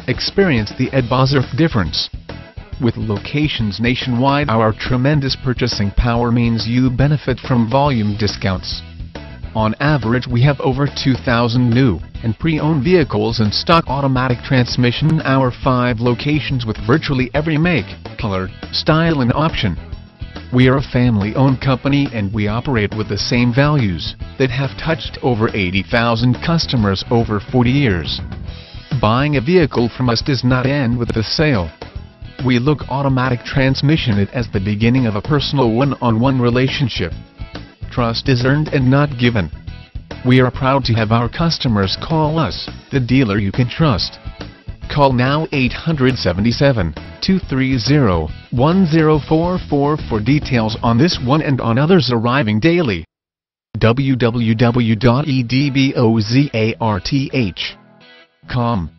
Experience the Bozarth difference. With locations nationwide, our tremendous purchasing power means you benefit from volume discounts. On average, we have over 2,000 new and pre-owned vehicles in stock automatic transmission in our 5 locations with virtually every make, color, style and option. We are a family-owned company and we operate with the same values that have touched over 80,000 customers over 40 years. Buying a vehicle from us does not end with the sale. We look automatic transmission as the beginning of a personal one-on-one relationship. Trust is earned and not given. We are proud to have our customers call us the dealer you can trust. Call now 800-77-230-1044 for details on this one and on others arriving daily. www.edbozarth.com